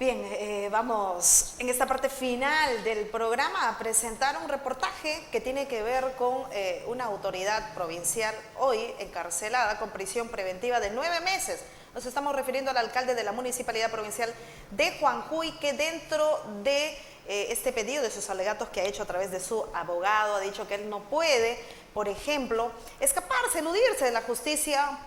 Bien, vamos en esta parte final del programa a presentar un reportaje que tiene que ver con una autoridad provincial hoy encarcelada con prisión preventiva de 9 meses. Nos estamos refiriendo al alcalde de la Municipalidad Provincial de Juanjuy, que dentro de este pedido de sus alegatos que ha hecho a través de su abogado, ha dicho que él no puede, por ejemplo, escaparse, eludirse de la justicia.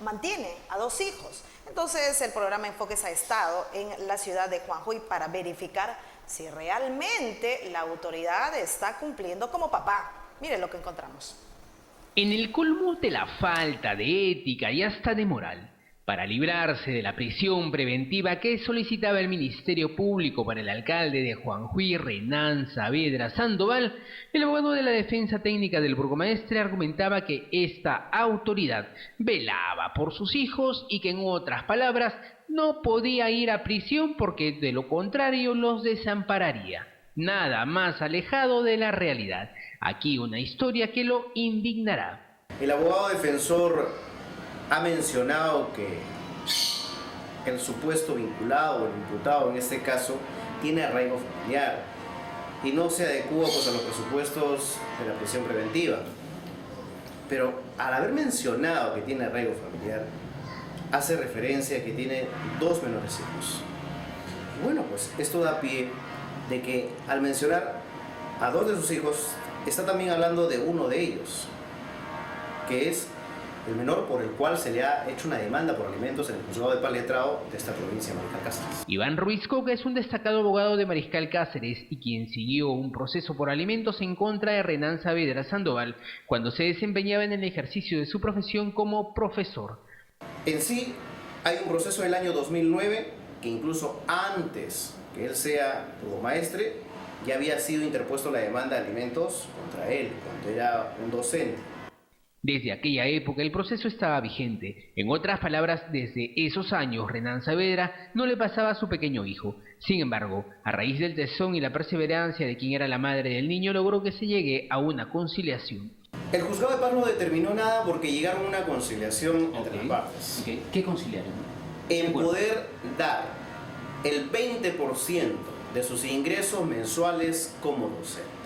Mantiene a 2 hijos. Entonces el programa Enfoques ha estado en la ciudad de Juanjuy para verificar si realmente la autoridad está cumpliendo como papá. Miren lo que encontramos. En el colmo de la falta de ética y hasta de moral, para librarse de la prisión preventiva que solicitaba el Ministerio Público para el alcalde de Juanjuy, Renan Saavedra Sandoval, el abogado de la defensa técnica del burgomaestre argumentaba que esta autoridad velaba por sus hijos y que, en otras palabras, no podía ir a prisión porque de lo contrario los desampararía. Nada más alejado de la realidad. Aquí una historia que lo indignará. El abogado defensor ha mencionado que el supuesto vinculado o el imputado en este caso tiene arraigo familiar y no se adecua a los presupuestos de la prisión preventiva. Pero al haber mencionado que tiene arraigo familiar, hace referencia a que tiene 2 menores hijos. Y bueno, pues esto da pie de que al mencionar a 2 de sus hijos, está también hablando de uno de ellos, que es el menor por el cual se le ha hecho una demanda por alimentos en el juzgado de Paz Letrado de esta provincia de Mariscal Cáceres. Iván Ruiz Coca es un destacado abogado de Mariscal Cáceres y quien siguió un proceso por alimentos en contra de Renan Saavedra Sandoval cuando se desempeñaba en el ejercicio de su profesión como profesor. En sí, hay un proceso del año 2009 que incluso antes que él sea burgomaestre ya había sido interpuesto la demanda de alimentos contra él cuando era un docente. Desde aquella época el proceso estaba vigente. En otras palabras, desde esos años Renan Saavedra no le pasaba a su pequeño hijo. Sin embargo, a raíz del tesón y la perseverancia de quien era la madre del niño, logró que se llegue a una conciliación. El juzgado de paz no determinó nada porque llegaron a una conciliación entre las partes. ¿Qué conciliaron? En poder dar el 20% de sus ingresos mensuales como docente.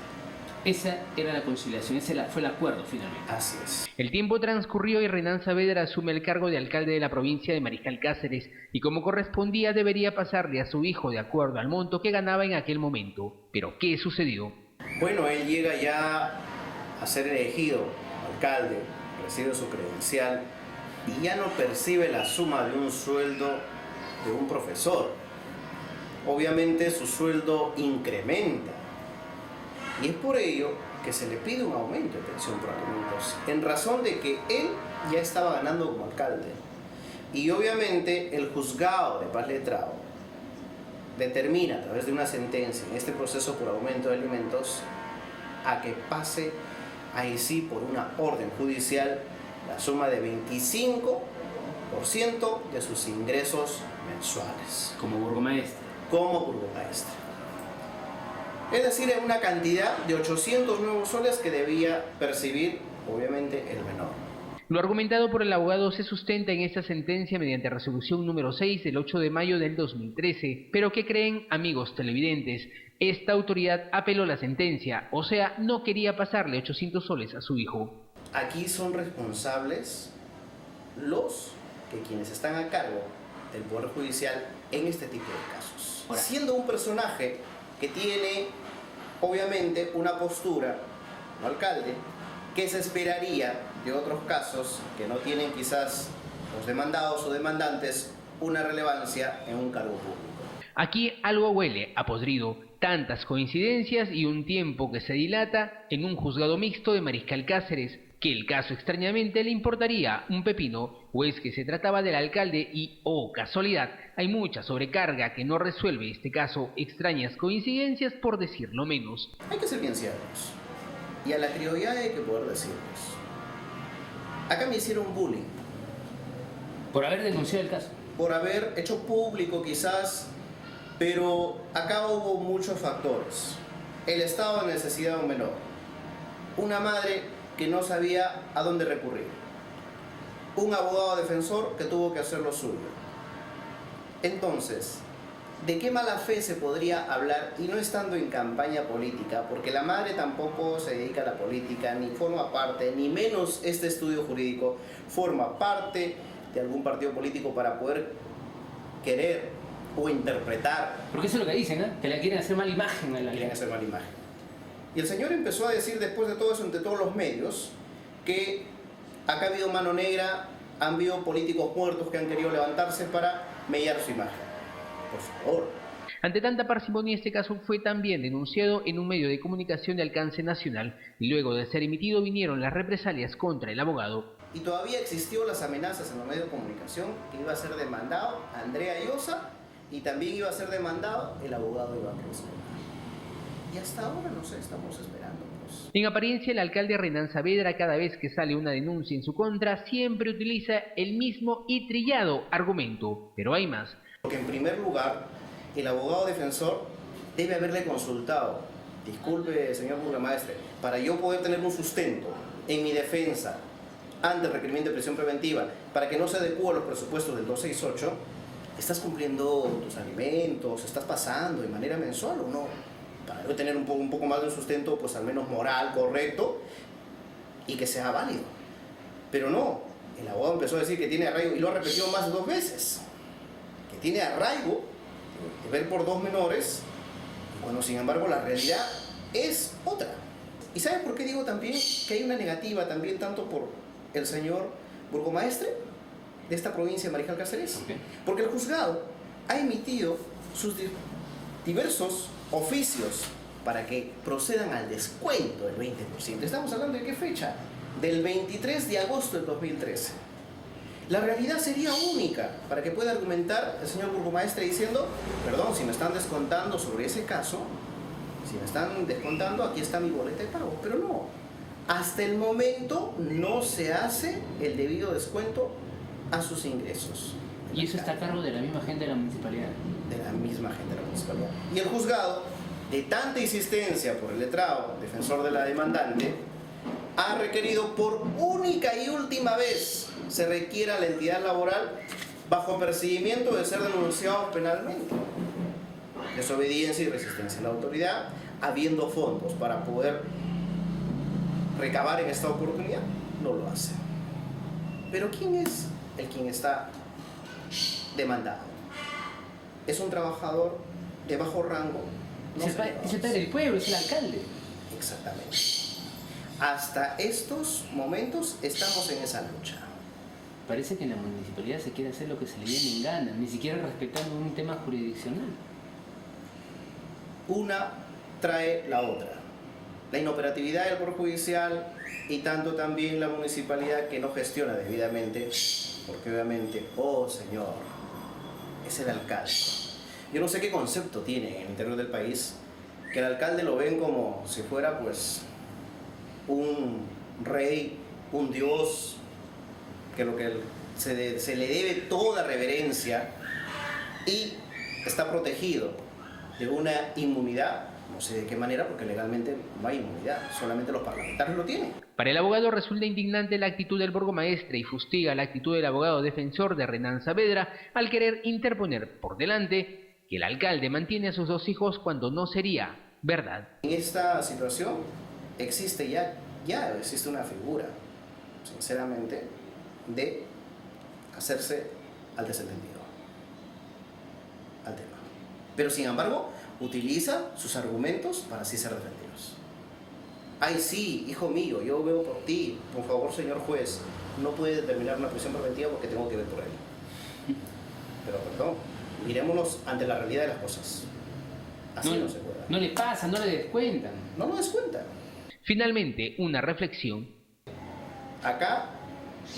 Esa era la conciliación, ese fue el acuerdo finalmente. Así es. El tiempo transcurrió y Renan Saavedra asume el cargo de alcalde de la provincia de Mariscal Cáceres y como correspondía debería pasarle a su hijo de acuerdo al monto que ganaba en aquel momento. ¿Pero qué sucedió? Bueno, él llega ya a ser elegido alcalde, recibe su credencial y ya no percibe la suma de un sueldo de un profesor. Obviamente su sueldo incrementa. Y es por ello que se le pide un aumento de pensión por alimentos, en razón de que él ya estaba ganando como alcalde. Y obviamente el juzgado de Paz Letrado determina a través de una sentencia en este proceso por aumento de alimentos a que pase ahí sí por una orden judicial la suma de 25% de sus ingresos mensuales. Como burgomaestre. Como burgomaestre. Es decir, en una cantidad de 800 nuevos soles que debía percibir, obviamente, el menor. Lo argumentado por el abogado se sustenta en esta sentencia mediante resolución número 6 del 8 de mayo del 2013. Pero ¿qué creen, amigos televidentes? Esta autoridad apeló la sentencia, o sea, no quería pasarle 800 soles a su hijo. Aquí son responsables quienes están a cargo del Poder Judicial en este tipo de casos. Ahora, siendo un personaje que tiene obviamente una postura, un alcalde, que se esperaría de otros casos que no tienen quizás los demandados o demandantes una relevancia en un cargo público. Aquí algo huele a podrido, tantas coincidencias y un tiempo que se dilata en un juzgado mixto de Mariscal Cáceres, que el caso extrañamente le importaría un pepino, o es que se trataba del alcalde y, oh casualidad, hay mucha sobrecarga que no resuelve este caso, extrañas coincidencias por decirlo menos. Hay que ser bien ciertos, y a la criollada hay que poder decirlos. Acá me hicieron bullying. por haber denunciado el caso. Por haber hecho público quizás, pero acá hubo muchos factores. El estado de necesidad de un menor, una madre que no sabía a dónde recurrir, un abogado defensor que tuvo que hacer lo suyo. Entonces, ¿de qué mala fe se podría hablar y no estando en campaña política? Porque la madre tampoco se dedica a la política, ni forma parte, ni menos este estudio jurídico, forma parte de algún partido político para poder querer o interpretar. Porque eso es lo que dicen, ¿eh? Que le quieren hacer mala imagen a la ley. Quieren hacer mala imagen. Y el señor empezó a decir después de todo eso, entre todos los medios, que acá ha habido mano negra, han habido políticos muertos que han querido levantarse para mellar su imagen. Por favor. Ante tanta parsimonia, este caso fue también denunciado en un medio de comunicación de alcance nacional y luego de ser emitido vinieron las represalias contra el abogado. Y todavía existió las amenazas en los medios de comunicación que iba a ser demandado Andrea Llosa y también iba a ser demandado el abogado Iván Crespo. Y hasta ahora no sé, estamos esperando. Pues. En apariencia, el alcalde Renan Saavedra, cada vez que sale una denuncia en su contra, siempre utiliza el mismo y trillado argumento. Pero hay más. Porque en primer lugar, el abogado defensor debe haberle consultado, disculpe señor burgomaestre, para yo poder tener un sustento en mi defensa ante el requerimiento de prisión preventiva, para que no se adecúe a los presupuestos del 268, ¿estás cumpliendo tus alimentos? ¿Estás pasando de manera mensual o no? Para yo tener un poco más de un sustento, pues al menos moral, correcto, y que sea válido. Pero no, el abogado empezó a decir que tiene arraigo, y lo ha repetido más de 2 veces, que tiene arraigo de ver por 2 menores, cuando sin embargo la realidad es otra. ¿Y sabes por qué digo también que hay una negativa también tanto por el señor burgomaestre de esta provincia de Mariscal Cáceres? Okay. Porque el juzgado ha emitido sus diversos oficios para que procedan al descuento del 20%. Estamos hablando de qué fecha? Del 23 de agosto del 2013. La realidad sería única para que pueda argumentar el señor burgomaestre diciendo, perdón, si me están descontando sobre ese caso, si me están descontando, aquí está mi boleta de pago. Pero no, hasta el momento no se hace el debido descuento a sus ingresos. Y eso está a cargo de la misma gente de la municipalidad. De la misma gente de la municipalidad. Y el juzgado, de tanta insistencia por el letrado, defensor de la demandante, ha requerido por única y última vez se requiera a la entidad laboral bajo percibimiento de ser denunciados penalmente. Desobediencia y resistencia a la autoridad, habiendo fondos para poder recabar en esta oportunidad, no lo hace. Pero ¿quién es el quien está demandado? Es un trabajador de bajo rango. No Es el padre del pueblo, es el alcalde. Exactamente. Hasta estos momentos estamos en esa lucha. Parece que en la municipalidad se quiere hacer lo que se le viene en gana, ni siquiera respetando un tema jurisdiccional. Una trae la otra. La inoperatividad del Poder Judicial y tanto también la municipalidad que no gestiona debidamente, porque obviamente, oh señor, es el alcalde. Yo no sé qué concepto tiene en el interior del país, que el alcalde lo ven como si fuera pues un rey, un dios, que se le debe toda reverencia y está protegido de una inmunidad, no sé de qué manera, porque legalmente no hay inmunidad, solamente los parlamentarios lo tienen. Para el abogado resulta indignante la actitud del burgomaestre y fustiga la actitud del abogado defensor de Renan Saavedra al querer interponer por delante que el alcalde mantiene a sus 2 hijos cuando no sería verdad. En esta situación existe ya existe una figura, sinceramente, de hacerse al desentendido al tema. Pero sin embargo, utiliza sus argumentos para así ser defendidos. Ay, sí, hijo mío, yo veo por ti. Por favor, señor juez, no puede determinar una prisión preventiva porque tengo que ver por él. Pero perdón, mirémonos ante la realidad de las cosas. Así no se puede. No le pasa, no le descuentan. No lo descuentan. Finalmente, una reflexión. Acá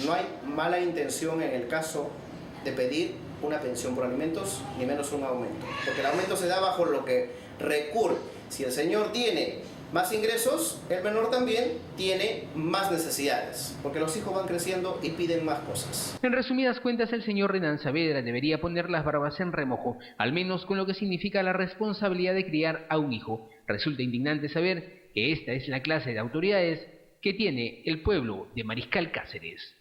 no hay mala intención en el caso de pedir una pensión por alimentos, ni menos un aumento. Porque el aumento se da bajo lo que recurre. Si el señor tiene más ingresos, el menor también tiene más necesidades. Porque los hijos van creciendo y piden más cosas. En resumidas cuentas, el señor Renan Saavedra debería poner las barbas en remojo, al menos con lo que significa la responsabilidad de criar a un hijo. Resulta indignante saber que esta es la clase de autoridades que tiene el pueblo de Mariscal Cáceres.